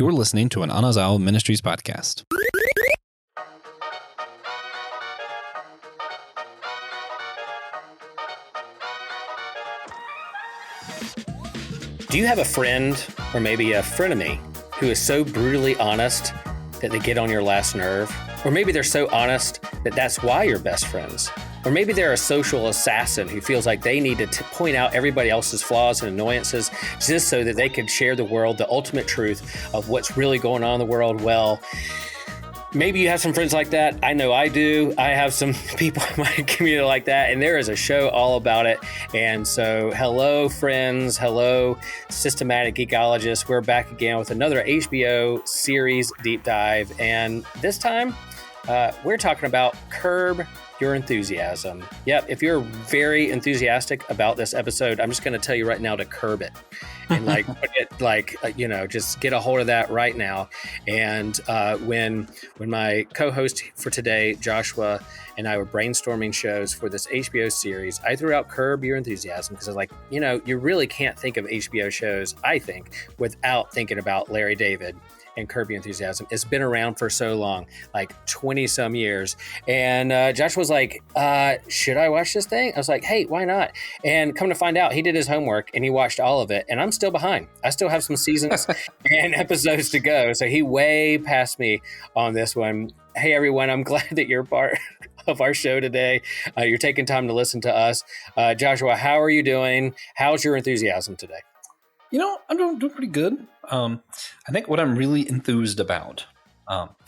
You're listening to an Anazao Ministries podcast. Do you have a friend, or maybe a frenemy, who is so brutally honest that they get on your last nerve? Or maybe they're so honest that that's why you're best friends? Or maybe they're a social assassin who feels like they need to point out everybody else's flaws and annoyances just so that they can share the world the ultimate truth of what's really going on in the world. Well, maybe you have some friends like that. I know I do. I have some people in my community like that, and there is a show all about it. And so, hello, friends. Hello, systematic geekologists. We're back again with another HBO series deep dive. And this time, we're talking about Curb Your Enthusiasm. Yep, if you're very enthusiastic about this episode, I'm just going to tell you right now to curb it. And just get a hold of that right now. And when my co-host for today, Joshua, and I were brainstorming shows for this HBO series, I threw out Curb Your Enthusiasm because I was like, you really can't think of HBO shows, I think, without thinking about Larry David and Curb Your Enthusiasm. It's been around for so long, like 20 some years. And Josh was like, should I watch this thing? I was like, hey, why not? And come to find out, he did his homework and he watched all of it. And I'm still behind. I still have some seasons and episodes to go. So he way passed me on this one. Hey, everyone, I'm glad that you're part of our show today. You're taking time to listen to us. Joshua, how are you doing? How's your enthusiasm today? I'm doing pretty good. I think what I'm really enthused about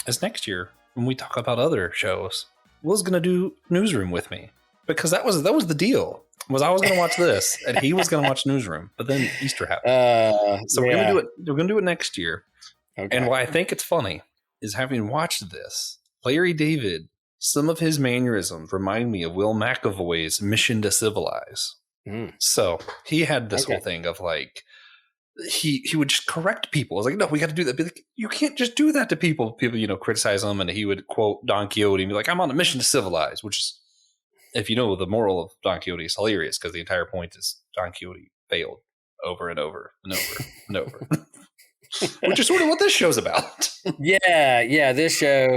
is next year when we talk about other shows, Will's going to do Newsroom with me, because that was the deal. Was I was going to watch this and he was going to watch Newsroom, but then Easter happened. So we're going to do it. We're going to do it next year. Okay. And why I think it's funny is, having watched this, Larry David, some of his mannerisms remind me of Will McAvoy's Mission to Civilize. So he had this whole thing of like, he would just correct people. I was like, no, we got to do that. Be like, you can't just do that to people. People, criticize him, and he would quote Don Quixote and be like, I'm on a mission to civilize, which is, if you know the moral of Don Quixote, is hilarious, because the entire point is Don Quixote failed over and over and over and over. Which is sort of what this show's about. Yeah, this show,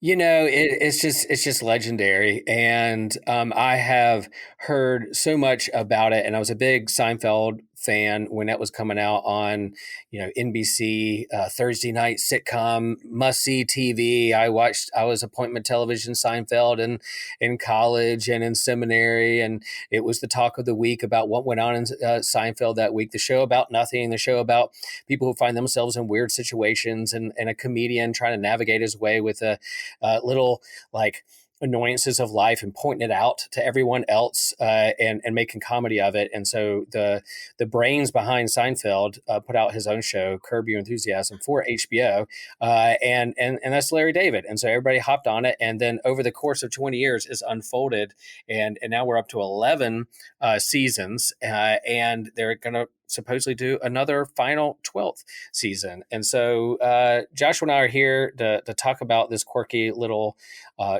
it's just legendary. And I have heard so much about it, and I was a big Seinfeld fan when that was coming out on, NBC, Thursday night sitcom, must-see TV. I was appointment television Seinfeld in college and in seminary, and it was the talk of the week about what went on in Seinfeld that week. The show about nothing, the show about people who find themselves in weird situations, and a comedian trying to navigate his way with a little, like, annoyances of life and pointing it out to everyone else, and making comedy of it. And so the brains behind Seinfeld put out his own show, Curb Your Enthusiasm, for HBO, and that's Larry David. And so everybody hopped on it, and then over the course of 20 years is unfolded, and now we're up to 11 seasons, and they're going to supposedly do another final 12th season. And so Joshua and I are here to talk about this quirky little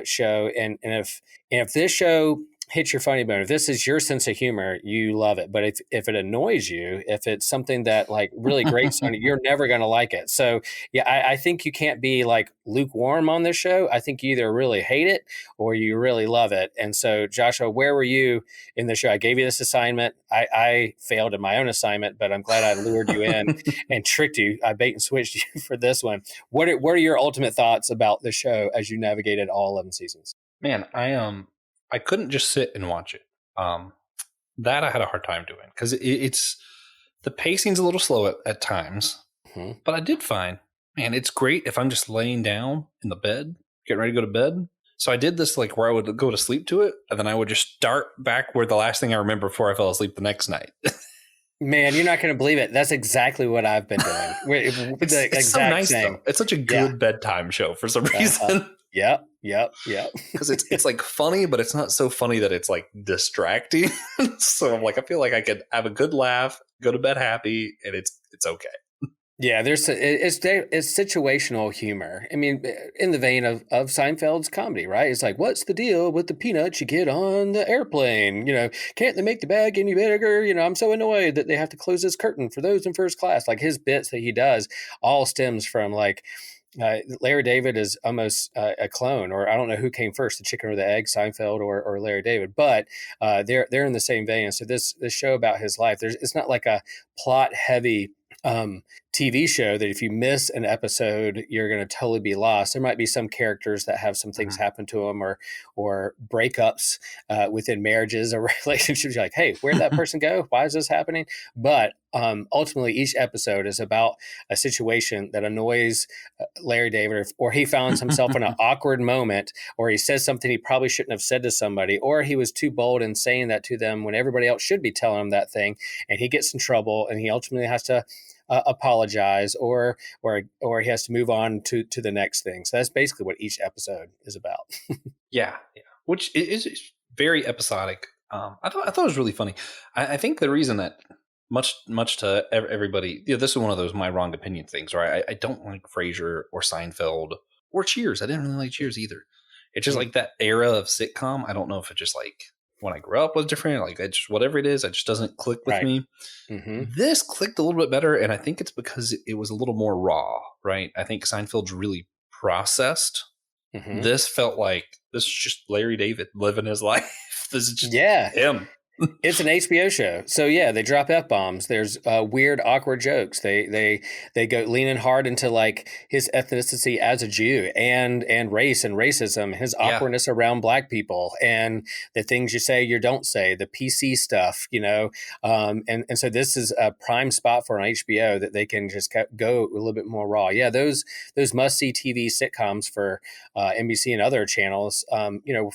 show. And if this show hits your funny bone, if this is your sense of humor, you love it. But if it annoys you, if it's something that like really grates on you, you're never going to like it. So yeah, I think you can't be like lukewarm on this show. I think you either really hate it or you really love it. And so Joshua, where were you in the show? I gave you this assignment. I failed in my own assignment, but I'm glad I lured you in and tricked you. I bait and switched you for this one. What are your ultimate thoughts about the show as you navigated all 11 seasons? Man, I couldn't just sit and watch it. That I had a hard time doing, because it's the pacing's a little slow at times. Mm-hmm. But I did find, man, it's great if I'm just laying down in the bed, getting ready to go to bed. So I did this like where I would go to sleep to it, and then I would just start back where the last thing I remember before I fell asleep the next night. Man, you're not going to believe it. That's exactly what I've been doing. It's so nice, though. It's such a good bedtime show for some reason. Yep. Because it's like funny, but it's not so funny that it's like distracting. So I'm like, I feel like I could have a good laugh, go to bed happy, and it's okay. Yeah, it's situational humor. I mean, in the vein of Seinfeld's comedy, right? It's like, what's the deal with the peanuts you get on the airplane? Can't they make the bag any bigger? I'm so annoyed that they have to close this curtain for those in first class. Like his bits that he does all stems from like Larry David is almost a clone, or I don't know who came first, the chicken or the egg, Seinfeld or Larry David, but they're in the same vein. So this show about his life, it's not like a plot heavy um, TV show that if you miss an episode, you're going to totally be lost. There might be some characters that have some things Mhm. happen to them, or breakups within marriages or relationships. You're like, hey, where'd that person go? Why is this happening? But ultimately, each episode is about a situation that annoys Larry David, or he finds himself in an awkward moment, or he says something he probably shouldn't have said to somebody, or he was too bold in saying that to them when everybody else should be telling him that thing, and he gets in trouble, and he ultimately has to apologize, or he has to move on to the next thing. So that's basically what each episode is about. Yeah, yeah. Which is very episodic. I thought it was really funny. I think the reason that much to everybody, this is one of those my wrong opinion things, right? I don't like Frasier or Seinfeld or Cheers. I didn't really like Cheers either. It's just Hmm. like that era of sitcom. I don't know if it just like when I grew up was different. Like it just whatever it is, it just doesn't click with Right. me. Hmm. This clicked a little bit better, and I think it's because it was a little more raw, right? I think Seinfeld's really processed. Hmm. This felt like this is just Larry David living his life. This is just Yeah. him. It's an HBO show, so yeah, they drop f bombs. There's weird, awkward jokes. They go leaning hard into like his ethnicity as a Jew, and race and racism, his Yeah. awkwardness around Black people, and the things you say you don't say, the PC stuff, and so this is a prime spot for an HBO that they can just go a little bit more raw. Yeah, those must see TV sitcoms for NBC and other channels,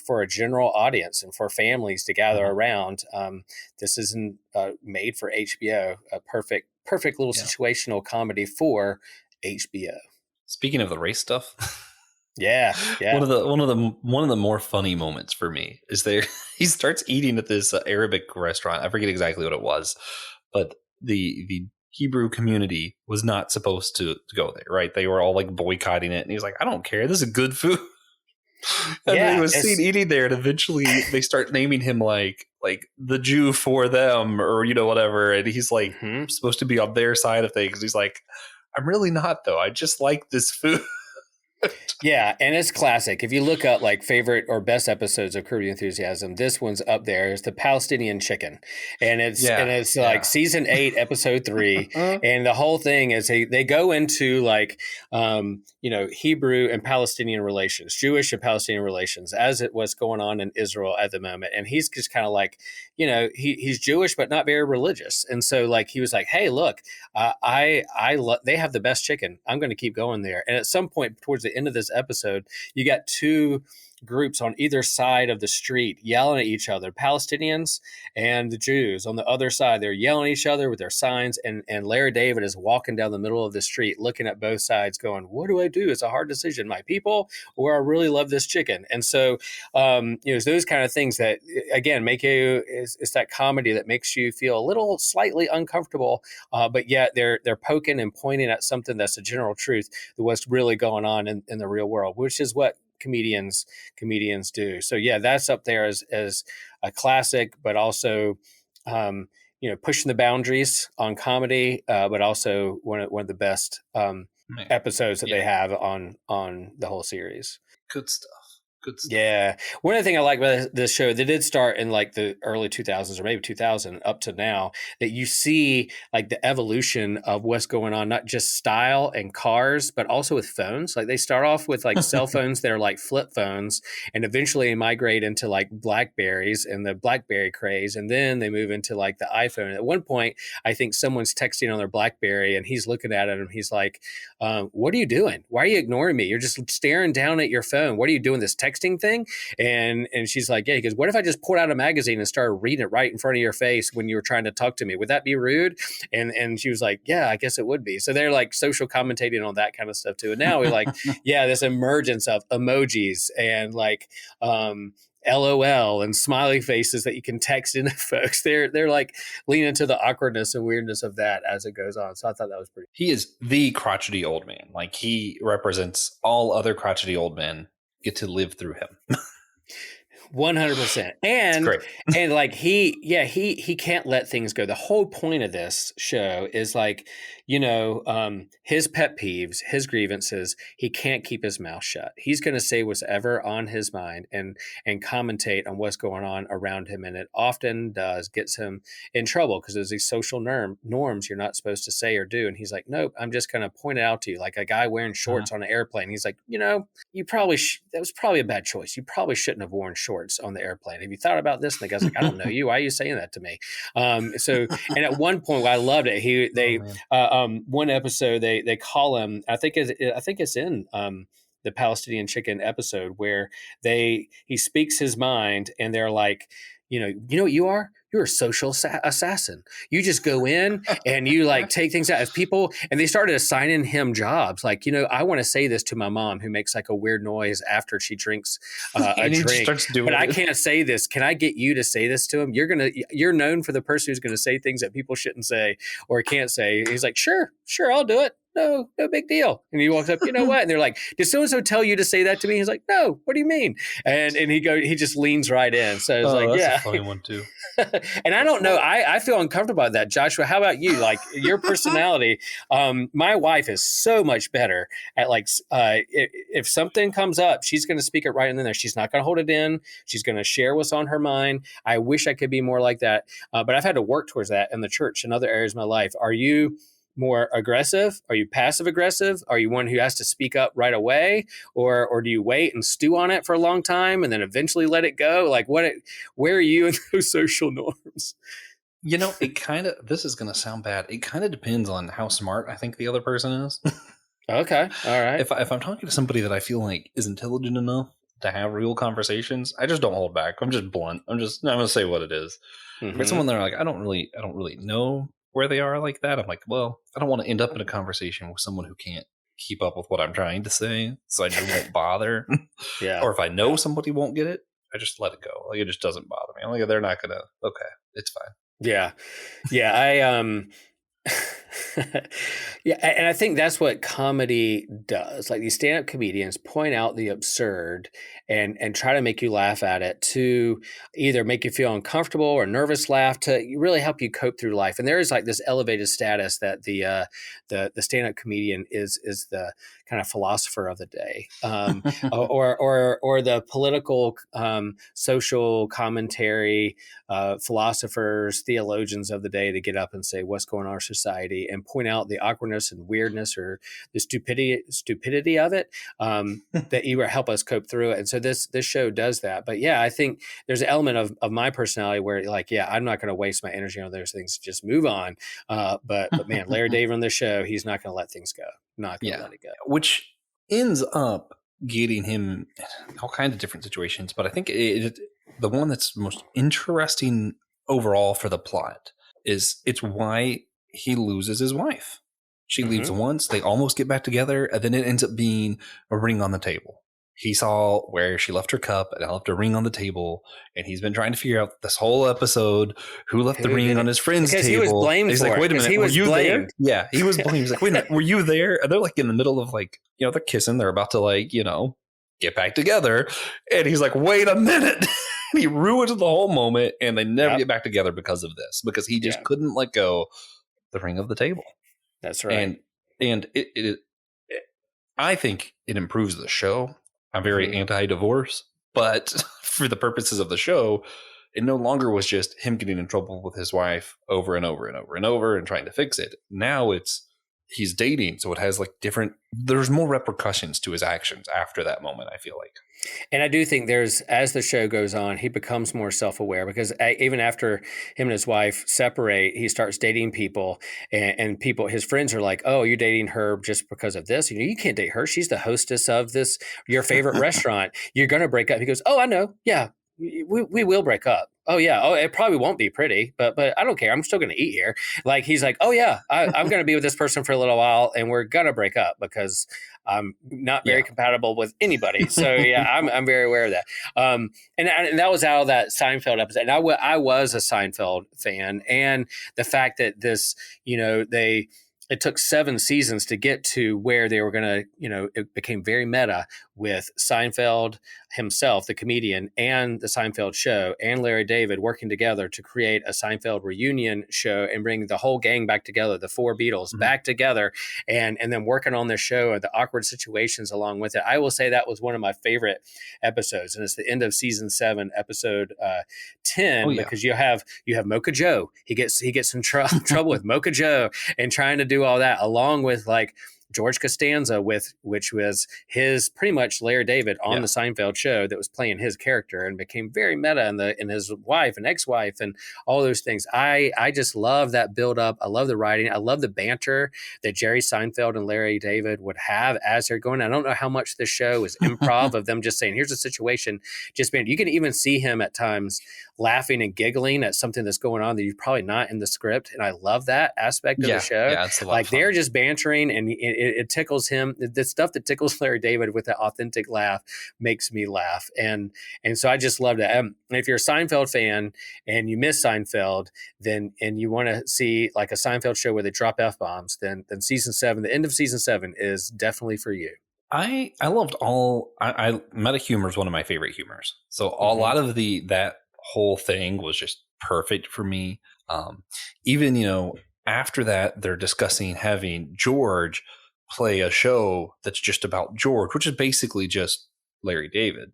for a general audience and for families to gather Mhm. around. This isn't made for HBO. A perfect little Yeah. situational comedy for HBO. Speaking of the race stuff, Yeah, one yeah. of the more funny moments for me is there. He starts eating at this Arabic restaurant. I forget exactly what it was, but the Hebrew community was not supposed to go there, right? They were all like boycotting it, and he's like, "I don't care. This is good food." And then he Yeah, was seen it's eating there, and eventually they start naming him like the Jew for them, or whatever. And he's like mhm. supposed to be on their side of things. He's like, I'm really not though. I just like this food. Yeah, and it's classic. If you look up like favorite or best episodes of Curb Your Enthusiasm, this one's up there. It's the Palestinian chicken, and it's and Yeah, it's like yeah. season 8, episode 3, and the whole thing is they go into like Hebrew and Palestinian relations, Jewish and Palestinian relations, as it was going on in Israel at the moment, and he's just kind of like he's Jewish but not very religious, and so like he was like, hey, look, they have the best chicken. I'm going to keep going there. And at some point towards the end of this episode, you got two groups on either side of the street yelling at each other, Palestinians and the Jews on the other side. They're yelling at each other with their signs, and Larry David is walking down the middle of the street looking at both sides going, what do I do? It's a hard decision, my people, or I really love this chicken. And so it's those kind of things that again make you, it's that comedy that makes you feel a little slightly uncomfortable, but yet they're poking and pointing at something that's a general truth, what's really going on in the real world, which is what comedians do. So yeah, that's up there as a classic, but also pushing the boundaries on comedy, but also one of the best Man, episodes that yeah. they have on the whole series. Good stuff. Good stuff. Yeah. One other thing I like about this show, they did start in like the early 2000s or maybe 2000 up to now, that you see like the evolution of what's going on, not just style and cars, but also with phones. Like they start off with like cell phones that are like flip phones, and eventually migrate into like Blackberries and the Blackberry craze. And then they move into like the iPhone. At one point, I think someone's texting on their Blackberry and he's looking at it and he's like, what are you doing? Why are you ignoring me? You're just staring down at your phone. What are you doing? This texting thing? And she's like, yeah. He goes, what if I just pulled out a magazine and started reading it right in front of your face when you were trying to talk to me? Would that be rude? And she was like, yeah, I guess it would be. So they're like social commentating on that kind of stuff too. And now we're like, yeah, this emergence of emojis and like LOL and smiley faces that you can text into folks. They're like leaning into the awkwardness and weirdness of that as it goes on. So I thought that was pretty. He is the crotchety old man. Like, he represents all other crotchety old men get to live through him. 100%. And like he can't let things go. The whole point of this show is like, his pet peeves, his grievances, he can't keep his mouth shut. He's going to say what's ever on his mind and commentate on what's going on around him. And it often gets him in trouble because there's these social norms you're not supposed to say or do. And he's like, nope, I'm just going to point it out to you. Like a guy wearing shorts on an airplane. He's like, you probably, that was probably a bad choice. You probably shouldn't have worn shorts on the airplane. Have you thought about this? And the guy's like, I don't know you. Why are you saying that to me? And at one point, I loved it. One episode they call him. I think it's in the Palestinian chicken episode where he speaks his mind, and they're like, you know what you are? You're a social assassin. You just go in and you like take things out of people. And they started assigning him jobs. Like, I want to say this to my mom who makes like a weird noise after she drinks a drink, but I can't say this. Can I get you to say this to him? You're known for the person who's going to say things that people shouldn't say or can't say. And he's like, sure, I'll do it. No big deal. And he walks up, you know what? And they're like, did so-and-so tell you to say that to me? He's like, no, what do you mean? And he just leans right in. So it's like, that's a funny one too. And I don't know. I feel uncomfortable about that. Joshua, how about you? Like your personality, my wife is so much better at like, if something comes up, she's going to speak it right in there. She's not going to hold it in. She's going to share what's on her mind. I wish I could be more like that. But I've had to work towards that in the church and other areas of my life. Are you more aggressive? Are you passive aggressive? Are you one who has to speak up right away, or do you wait and stew on it for a long time and then eventually let it go? Like where are you in those social norms? This is going to sound bad. It kind of depends on how smart I think the other person is. Okay. All right. If I'm talking to somebody that I feel like is intelligent enough to have real conversations, I just don't hold back. I'm just blunt. I'm going to say what it is. Mm-hmm. But someone that are like, I don't really know where they are like that. I'm like, well, I don't want to end up in a conversation with someone who can't keep up with what I'm trying to say, so I just won't bother. Yeah. Or if I know somebody won't get it, I just let it go. Like, it just doesn't bother me. I'm like, they're not gonna. Okay, it's fine. Yeah. Yeah, and I think that's what comedy does. Like these stand-up comedians point out the absurd and try to make you laugh at it, to either make you feel uncomfortable or nervous laugh, to really help you cope through life. And there is like this elevated status that the stand-up comedian is the kind of philosopher of the day, or the political, social commentary philosophers, theologians of the day, to get up and say what's going on in our society and point out the awkwardness and weirdness or the stupidity of it, that you help us cope through it. And so this show does that. But yeah, I think there's an element of my personality where like, yeah, I'm not going to waste my energy on those things. Just move on. But man, Larry David on the show, he's not going to let things go. Not going to let it go. Which ends up getting him all kinds of different situations. But I think the one that's most interesting overall for the plot is it's why he loses his wife. She leaves once, they almost get back together, and then it ends up being a ring on the table. He saw where she left her cup and left a ring on the table, and he's been trying to figure out this whole episode who left the ring on his friend's table. He was blamed he's for like, wait a minute, were you there? Yeah, he was blamed. He's like, wait a minute, were you there? And they're like in the middle of like, they're kissing, they're about to like, get back together. And he's like, wait a minute. He ruins the whole moment, and they never get back together because of this, because he just couldn't let go the ring of the table. That's right. And it I think it improves the show. I'm very anti-divorce, but for the purposes of the show, it no longer was just him getting in trouble with his wife over and over and over and over and trying to fix it. Now he's dating, so it has like there's more repercussions to his actions after that moment, I feel like. And I do think as the show goes on, he becomes more self-aware, because even after him and his wife separate, he starts dating people, and people, his friends are like, oh, you're dating her just because of this? You can't date her. She's the hostess of your favorite restaurant. You're going to break up. He goes, oh, I know. Yeah. we will break up. Oh yeah. Oh, it probably won't be pretty, but I don't care. I'm still going to eat here. Like he's like, oh yeah, I'm going to be with this person for a little while, and we're going to break up because I'm not very Yeah. compatible with anybody. So yeah, I'm very aware of that. And that was out of that Seinfeld episode. And I was a Seinfeld fan, and the fact that this, it took 7 seasons to get to where they were going to, it became very meta with Seinfeld himself, the comedian, and the Seinfeld show, and Larry David working together to create a Seinfeld reunion show and bring the whole gang back together, the 4 Beatles back together, and then working on their show and the awkward situations along with it. I will say that was one of my favorite episodes, and it's the end of season 7, episode 10, because you have Mocha Joe. He gets in trouble with Mocha Joe and trying to do all that, along with like George Costanza, which was his pretty much Larry David on the Seinfeld show that was playing his character and became very meta, and his wife and ex-wife and all those things. I just love that build up. I love the writing. I love the banter that Jerry Seinfeld and Larry David would have as they're going. I don't know how much this show is improv of them just saying, here's a situation, just being, you can even see him at times laughing and giggling at something that's going on that you're probably not in the script. And I love that aspect of the show. Yeah, it's a lot like of fun. They're just bantering, and it tickles him. The stuff that tickles Larry David with that authentic laugh makes me laugh. And so I just love that. If you're a Seinfeld fan and you miss Seinfeld, and you want to see like a Seinfeld show where they drop F-bombs, then season 7, the end of season 7 is definitely for you. I loved I meta humor is one of my favorite humors. So a lot of that whole thing was just perfect for me. Even, after that, they're discussing having George play a show that's just about George, which is basically just Larry David.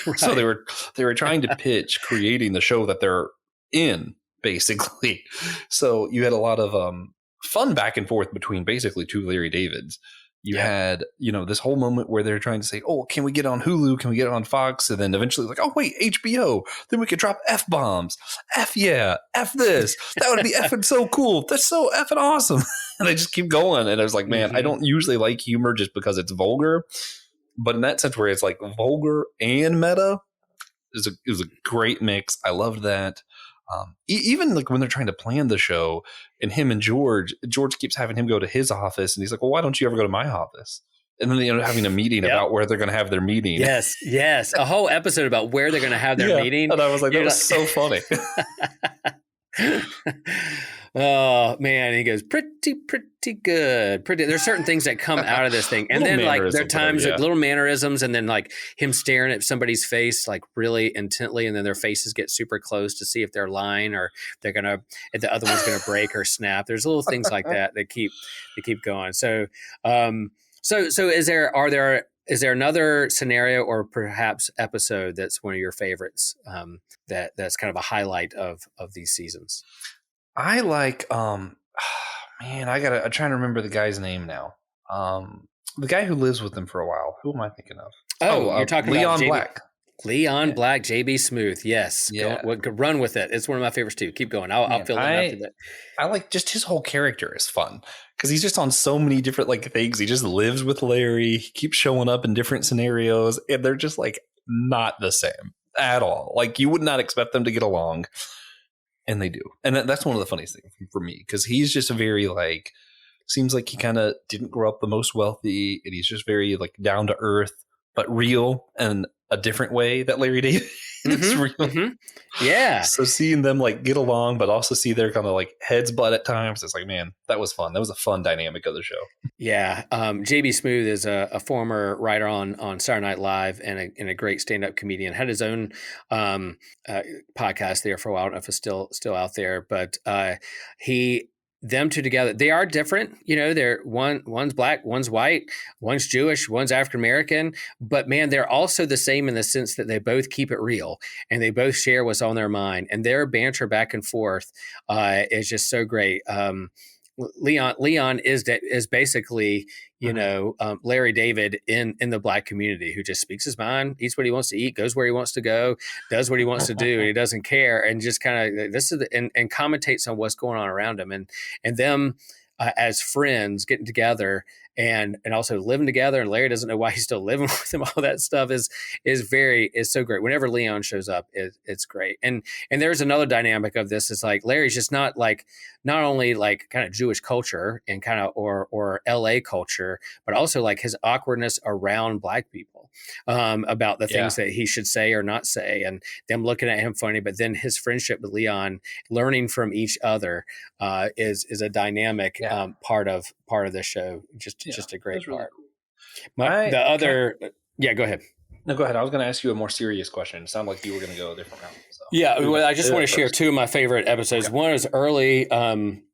Right. So they were trying to pitch creating the show that they're in, basically. So you had a lot of fun back and forth between basically 2 Larry Davids. You had, this whole moment where they're trying to say, oh, can we get on Hulu? Can we get on Fox? And then eventually like, oh, wait, HBO. Then we could drop F-bombs. F yeah. F this. That would be effing so cool. That's so effing awesome. And they just keep going. And I was like, man, I don't usually like humor just because it's vulgar. But in that sense where it's like vulgar and meta, it was a great mix. I loved that. Even like when they're trying to plan the show and him and George keeps having him go to his office and he's like, well, why don't you ever go to my office? And then they end up having a meeting about where they're going to have their meeting. Yes. A whole episode about where they're going to have their meeting. And I was like, that was so funny. Oh man, and he goes pretty good. There's certain things that come out of this thing, and then like there are times like little mannerisms, and then like him staring at somebody's face like really intently, and then their faces get super close to see if they're lying or if the other one's gonna break or snap. There's little things like that keep going. So is there another scenario or perhaps episode that's one of your favorites that's kind of a highlight of these seasons? I like, man, I'm trying to remember the guy's name now. The guy who lives with them for a while. Who am I thinking of? You're talking Leon about Black. Leon Black, JB Smooth. Yes. Yeah. Run with it. It's one of my favorites too. Keep going. I'll fill in after that. I like just his whole character is fun because he's just on so many different like things. He just lives with Larry. He keeps showing up in different scenarios and they're just like not the same at all. Like you would not expect them to get along. And they do. And that's one of the funniest things for me because he's just a very like, seems like he kind of didn't grow up the most wealthy and he's just very like down to earth, but real and a different way that Larry David is real. Mm-hmm. Yeah. So seeing them like get along, but also see their kind of like heads butt at times. It's like, man, that was fun. That was a fun dynamic of the show. Yeah. JB Smooth is a former writer on Saturday Night Live and a great stand-up comedian. Had his own podcast there for a while. I don't know if it's still out there, but them two together, they are different. They're one's black, one's white, one's Jewish, one's African American. But man, they're also the same in the sense that they both keep it real and they both share what's on their mind. And their banter back and forth is just so great. Leon is basically, Larry David in the black community who just speaks his mind, eats what he wants to eat, goes where he wants to go, does what he wants to do, and he doesn't care, and just kind of and commentates on what's going on around him, and them as friends getting together and also living together, and Larry doesn't know why he's still living with him. All that stuff is so great. Whenever Leon shows up, it's great. And there's another dynamic of this is like Larry's just not only like kind of Jewish culture and kind of or LA culture, but also like his awkwardness around Black people, about the things that he should say or not say, and them looking at him funny. But then his friendship with Leon, learning from each other, is a dynamic part of the show. Just a great really part. Cool. Yeah, go ahead. No, go ahead. I was going to ask you a more serious question. It sounded like you were going to go a different route. So. Yeah, well, I just want to share two of my favorite episodes. Okay. One is early.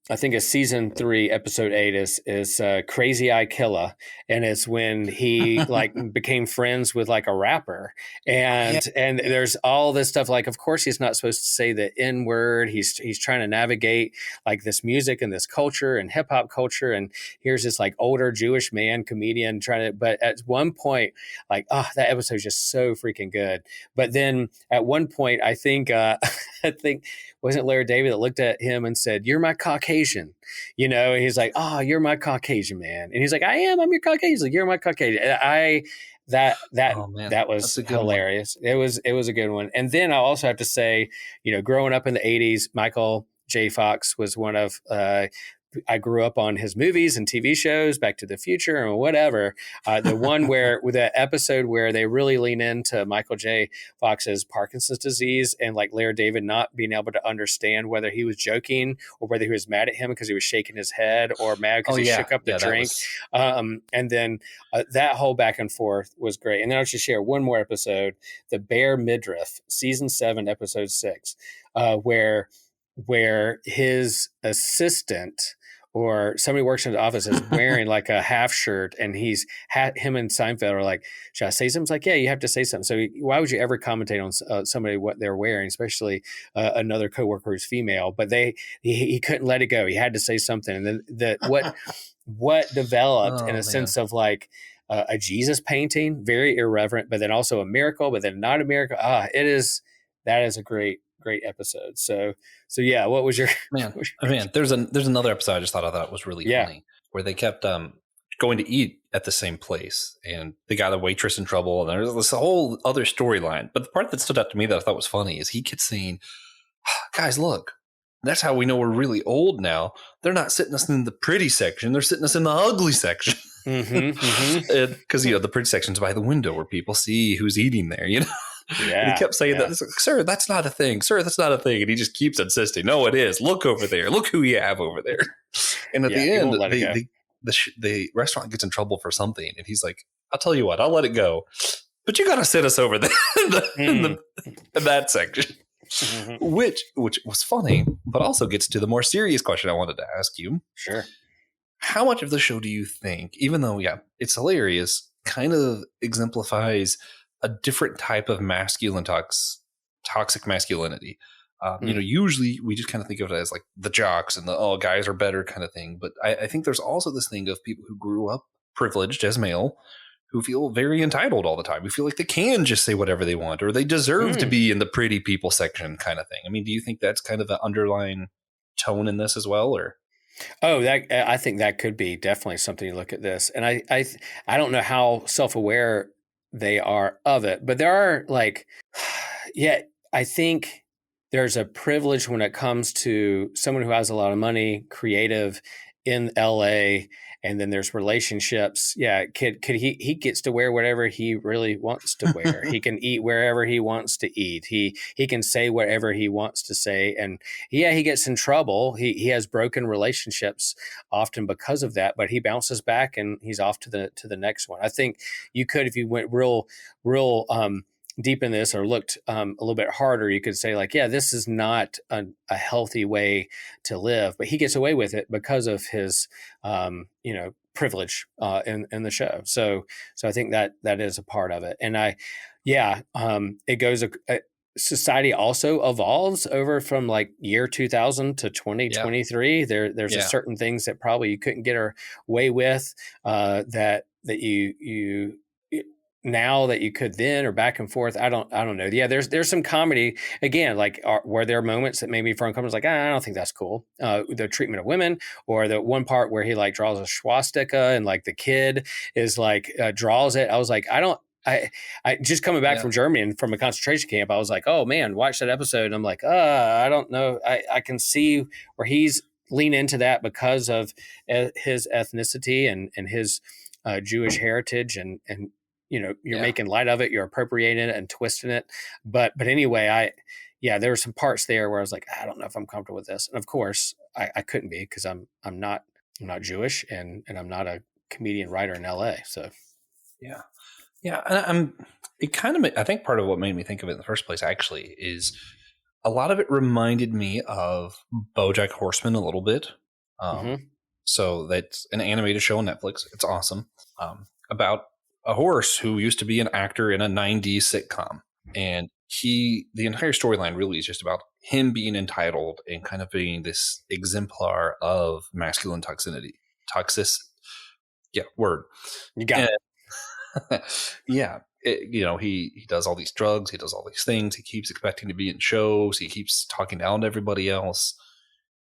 I think it's season 3, episode 8 is Crazy Eye Killa, and it's when he like became friends with like a rapper, and there's all this stuff. Like, of course, he's not supposed to say the N word. He's trying to navigate like this music and this culture and hip hop culture, and here's this like older Jewish man comedian trying to. But at one point, like, that episode is just so freaking good. But then at one point, I think wasn't Larry David that looked at him and said, "You're my Caucasian," and he's like, "Oh, you're my Caucasian, man." And he's like, I'm your Caucasian. He's like, "You're my Caucasian." That was hilarious. It was a good one. And then I also have to say, growing up in the 80s, Michael J. Fox was one of I grew up on his movies and TV shows, Back to the Future and whatever. The one with the episode where they really lean into Michael J. Fox's Parkinson's disease and like Larry David not being able to understand whether he was joking or whether he was mad at him because he was shaking his head or mad because he shook up the drink. And then that whole back and forth was great. And then I'll just share one more episode, The Bare Midriff, season 7, episode 6, where his assistant or somebody works in the office is wearing like a half shirt, and him and Seinfeld are like, "Should I say something?" It's like, "Yeah, you have to say something." So why would you ever commentate on somebody what they're wearing, especially another coworker who's female? But he couldn't let it go. He had to say something, and then what developed in a sense of like a Jesus painting, very irreverent, but then also a miracle, but then not a miracle. That is a great episode. So yeah, what was your man? There's another episode I just thought of that was really funny, where they kept going to eat at the same place, and they got a waitress in trouble, and there's this whole other storyline. But the part that stood out to me that I thought was funny is he kept saying, "Guys, look, that's how we know we're really old now. They're not sitting us in the pretty section; they're sitting us in the ugly section." Because the pretty section's by the window where people see who's eating there. And he kept saying that, like, "Sir, that's not a thing. Sir, that's not a thing." And he just keeps insisting, "No, it is. Look over there. Look who you have over there." And at the end, the restaurant gets in trouble for something, and he's like, "I'll tell you what, I'll let it go, but you got to sit us over there in that section." Which was funny, but also gets to the more serious question I wanted to ask you. Sure. How much of the show do you think, even though it's hilarious, kind of exemplifies a different type of masculine toxic masculinity? Usually we just kind of think of it as like the jocks and the guys are better kind of thing. But I think there's also this thing of people who grew up privileged as male who feel very entitled all the time. Who feel like they can just say whatever they want, or they deserve to be in the pretty people section kind of thing. I mean, do you think that's kind of the underlying tone in this as well, or? I think that could be definitely something you look at this. And I don't know how self-aware they are of it, but there are like, I think there's a privilege when it comes to someone who has a lot of money, creative in LA, and then there's relationships. Yeah, he gets to wear whatever he really wants to wear. He can eat wherever he wants to eat. He can say whatever he wants to say. And he gets in trouble. He has broken relationships often because of that, but he bounces back and he's off to the next one. I think you could, if you went real deep in this or looked a little bit harder, you could say like, this is not a healthy way to live, but he gets away with it because of his, privilege in the show. So I think that is a part of it. And it goes, society also evolves over from like year 2000 to 2023. There's a certain things that probably you couldn't get away with, that you now that you could then, or back and forth. I don't know. Yeah, there's some comedy again, like were there moments that made me for uncomfortable? Like, I don't think that's cool. The treatment of women, or the one part where he like draws a swastika and like the kid is like draws it. I was like, I just coming back Yeah. from Germany and from a concentration camp, I was like, oh man, watch that episode. And I'm like, I don't know. I can see where he's lean into that because of his ethnicity and his Jewish heritage, and you're Yeah. making light of it, you're appropriating it and twisting it. But anyway, yeah, there were some parts there where I was like, I don't know if I'm comfortable with this. And of course, I couldn't be, because I'm not Jewish, and I'm not a comedian writer in LA. So Yeah. Yeah. And it kind of, I think part of what made me think of it in the first place actually is a lot of it reminded me of BoJack Horseman a little bit. mhm. So that's an animated show on Netflix. It's awesome. About a horse who used to be an actor in a 90s sitcom. And the entire storyline really is just about him being entitled and kind of being this exemplar of masculine toxicity. Yeah, word. You got And it. yeah, he does all these drugs, he does all these things, he keeps expecting to be in shows, he keeps talking down to everybody else,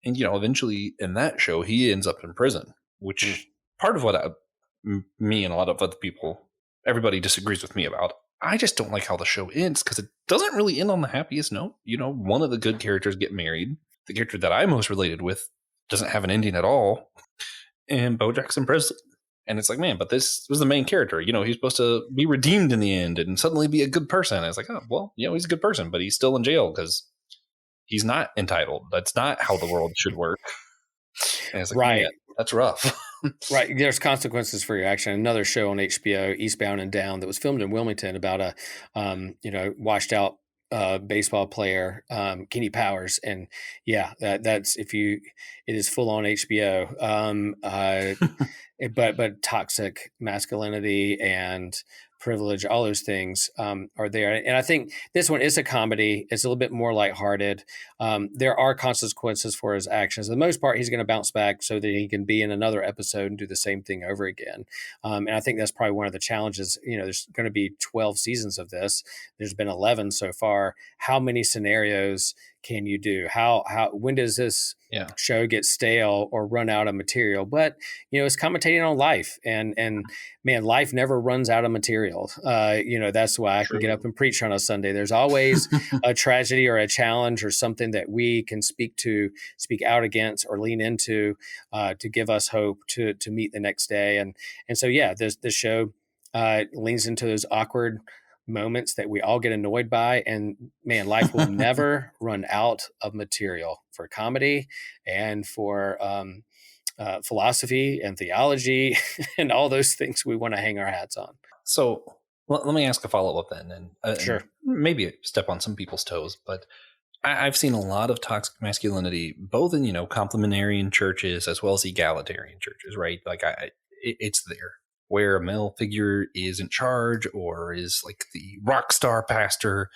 and eventually in that show he ends up in prison, which part of what me and a lot of other people, everybody disagrees with me about. I just don't like how the show ends, because it doesn't really end on the happiest note. One of the good characters get married. The character that I most related with doesn't have an ending at all, and BoJack's in prison. And it's like, man, but this was the main character. He's supposed to be redeemed in the end and suddenly be a good person. And it's like, oh, well, he's a good person, but he's still in jail because he's not entitled. That's not how the world should work. And it's like, Right. man, that's rough. Right. There's consequences for your action. Another show on HBO, Eastbound and Down, that was filmed in Wilmington about a, washed out baseball player, Kenny Powers. And yeah, that's, it is full on HBO. But toxic masculinity and privilege, all those things are there. And I think this one is a comedy. It's a little bit more lighthearted. There are consequences for his actions. For the most part, he's going to bounce back so that he can be in another episode and do the same thing over again. And I think that's probably one of the challenges. There's going to be 12 seasons of this. There's been 11 so far. How many scenarios can you do? When does this show get stale or run out of material? But it's commentating on life, and man, life never runs out of material. That's why I can get up and preach on a Sunday. There's always a tragedy or a challenge or something that we can speak out against, or lean into to give us hope to meet the next day. And so yeah, this show leans into those awkward moments that we all get annoyed by, and man, life will never run out of material for comedy and for philosophy and theology and all those things we want to hang our hats on. So let me ask a follow-up then, and Sure. maybe step on some people's toes, but I've seen a lot of toxic masculinity, both in complementarian churches as well as egalitarian churches, right? Like it's there, where a male figure is in charge or is like the rock star pastor,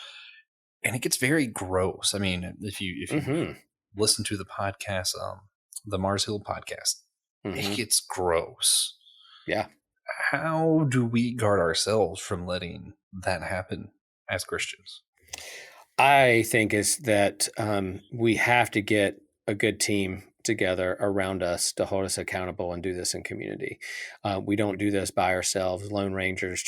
and it gets very gross. I mean, if you listen to the podcast, the Mars Hill podcast, it gets gross. Yeah. How do we guard ourselves from letting that happen as Christians? I think is that we have to get a good team together around us to hold us accountable and do this in community. We don't do this by ourselves. Lone Rangers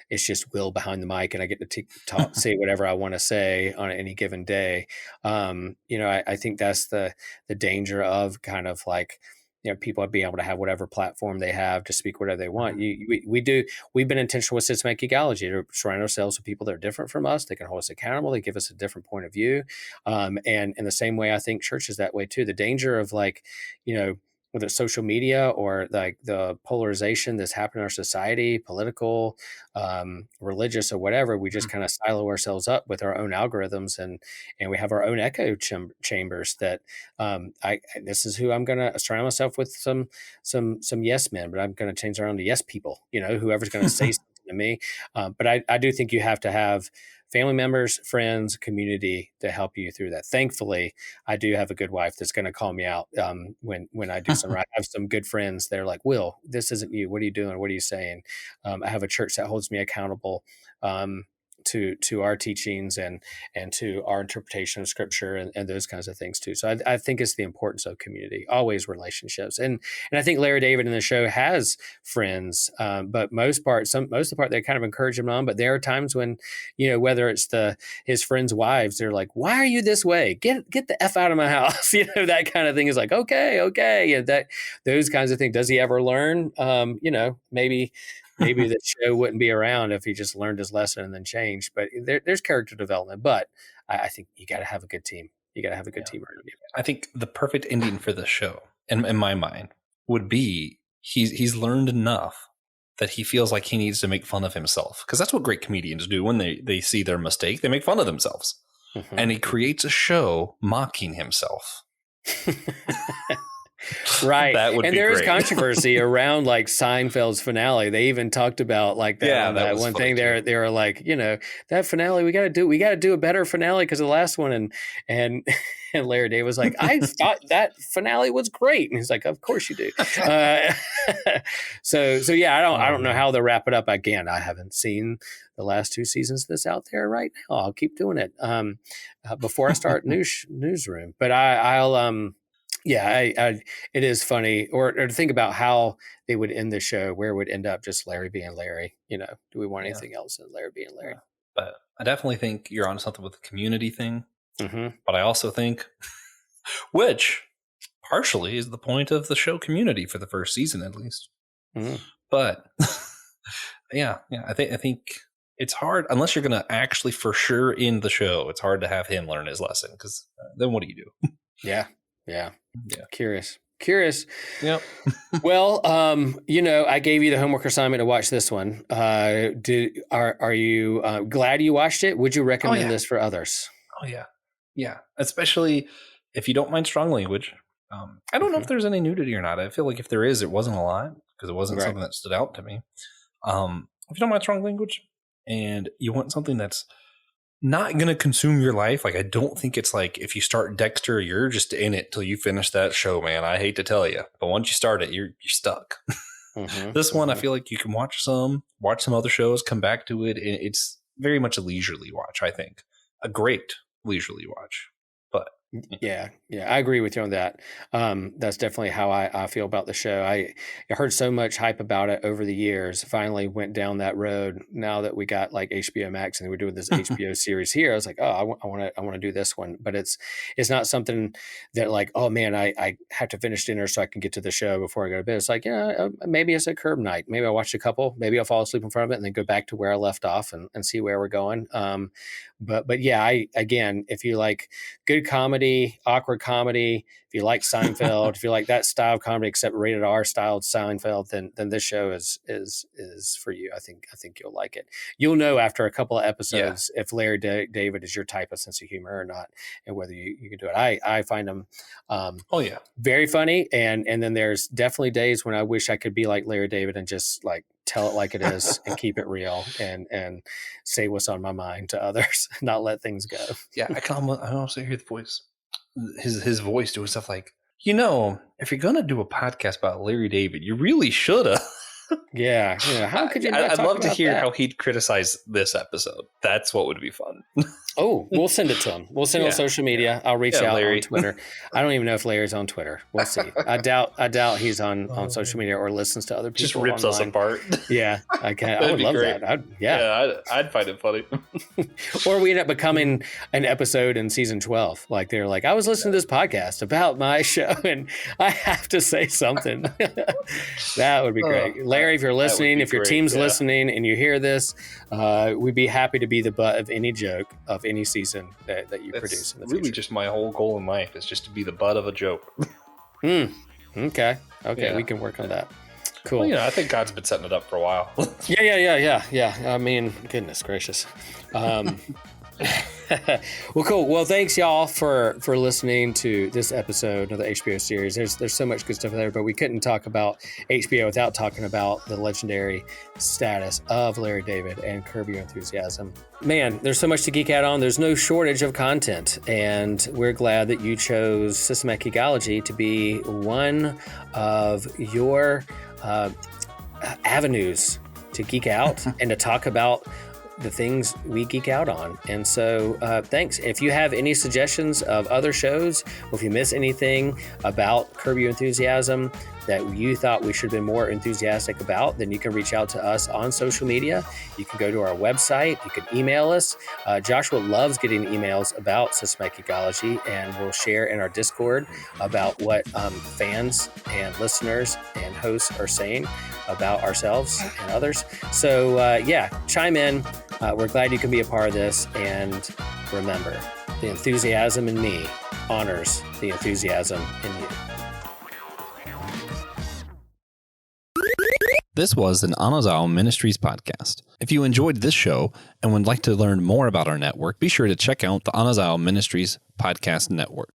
it's just Will behind the mic, and I get to say whatever I want to say on any given day. I think that's the danger of kind of like, people being able to have whatever platform they have to speak whatever they want. We've been intentional with systematic ecology to surround ourselves with people that are different from us. They can hold us accountable. They give us a different point of view. And in the same way, I think church is that way too. The danger of whether it's social media or like the polarization that's happened in our society, political, religious, or whatever, we just kind of silo ourselves up with our own algorithms, and we have our own echo chambers that this is who I'm going to surround myself with, some yes men, but I'm going to change around to yes people, whoever's going to say something to me. But I do think you have to have family members, friends, community to help you through that. Thankfully, I do have a good wife that's going to call me out when I do something. I have some good friends. They're like, Will, this isn't you. What are you doing? What are you saying? I have a church that holds me accountable. To our teachings and to our interpretation of scripture and those kinds of things too. So I think it's the importance of community, always relationships. And I think Larry David in the show has friends, but most of the part they kind of encourage him on. But there are times when, whether it's his friends' wives, they're like, why are you this way? Get the F out of my house. That kind of thing is like, okay. And those kinds of things. Does he ever learn? Maybe the show wouldn't be around if he just learned his lesson and then changed. But there's character development. But I think you got to have a good team. You got to have a good team around you. I think the perfect ending for the show, in my mind, would be he's learned enough that he feels like he needs to make fun of himself. Because that's what great comedians do when they see their mistake. They make fun of themselves. Mm-hmm. And he creates a show mocking himself. Right. That would and be there great. is controversy around like Seinfeld's finale. They even talked about like that. Yeah, that one thing there. They were like, that finale, we got to do a better finale because of the last one. And Larry David was like, I thought that finale was great. And he's like, of course you do. So yeah, I don't know how they'll wrap it up. Again, I haven't seen the last 2 seasons that's out there right now. I'll keep doing it before I start newsroom. But it is funny, or to think about how they would end the show, where it would end up just Larry being Larry. Do we want anything else than Larry being Larry? Yeah. But I definitely think you're on something with the community thing. Mm-hmm. But I also think, which partially is the point of the show Community for the first season, at least. Mm-hmm. But I think it's hard unless you're going to actually for sure end the show. It's hard to have him learn his lesson because then what do you do? Yeah. Curious. Yep. Well, I gave you the homework assignment to watch this one. Are you glad you watched it? Would you recommend this for others? Oh yeah. Especially if you don't mind strong language. I don't know if there's any nudity or not. I feel like if there is, it wasn't a lot because it wasn't something that stood out to me. If you don't mind strong language and you want something that's not going to consume your life. Like, I don't think it's like if you start Dexter, you're just in it till you finish that show, man. I hate to tell you, but once you start it, you're stuck. Mm-hmm. This one, I feel like you can watch some other shows, come back to it. It's very much a leisurely watch, I think. A great leisurely watch. But yeah, I agree with you on that. That's definitely how I feel about the show. I heard so much hype about it over the years. Finally went down that road. Now that we got like HBO Max and we're doing this HBO series here, I was like, oh, I want to do this one. But it's not something that like, oh man, I have to finish dinner so I can get to the show before I go to bed. It's like, maybe it's a curb night. Maybe I'll watch a couple. Maybe I'll fall asleep in front of it and then go back to where I left off and see where we're going. But yeah, if you like good comedy, awkward comedy, if you like Seinfeld, if you like that style of comedy, except rated R style Seinfeld, then this show is for you. I think you'll like it. You'll know after a couple of episodes if Larry David is your type of sense of humor or not, and whether you can do it. I find him very funny, and then there's definitely days when I wish I could be like Larry David and just like tell it like it is and keep it real and say what's on my mind to others, not let things go. Yeah, I also hear the voice. His voice doing stuff like, if you're gonna do a podcast about Larry David, you really should have. Yeah. How could you? I'd love to hear how he'd criticize this episode. That's what would be fun. Oh, we'll send it to him. We'll send it on social media. I'll reach out Larry. On Twitter. I don't even know if Larry's on Twitter. We'll see. I doubt he's on social media or listens to other people. Just rips us apart. Yeah, I would love great. that. I'd find it funny. Or we end up becoming an episode in season 12. Like they're like, I was listening to this podcast about my show, and I have to say something. That would be great. Larry, if you're listening, if your team's listening and you hear this, we'd be happy to be the butt of any joke of any season that you produce in the future. Really just my whole goal in life is just to be the butt of a joke. Okay, we can work on that. Cool. Well, I think God's been setting it up for a while. Yeah. I mean, goodness gracious. Well, cool. Well, thanks y'all for listening to this episode of the HBO series. There's so much good stuff there, but we couldn't talk about HBO without talking about the legendary status of Larry David and Curb Your Enthusiasm. Man, there's so much to geek out on. There's no shortage of content, and we're glad that you chose Systematic Geekology to be one of your avenues to geek out and to talk about the things we geek out on. And so thanks. If you have any suggestions of other shows, or if you miss anything about Curb Your Enthusiasm that you thought we should have been more enthusiastic about, then you can reach out to us on social media. You can go to our website. You can email us. Joshua loves getting emails about Systematic Geekology, and we'll share in our Discord about what fans and listeners and hosts are saying about ourselves and others. So chime in. We're glad you can be a part of this. And remember, the enthusiasm in me honors the enthusiasm in you. This was an Anazao Ministries podcast. If you enjoyed this show and would like to learn more about our network, be sure to check out the Anazao Ministries podcast network.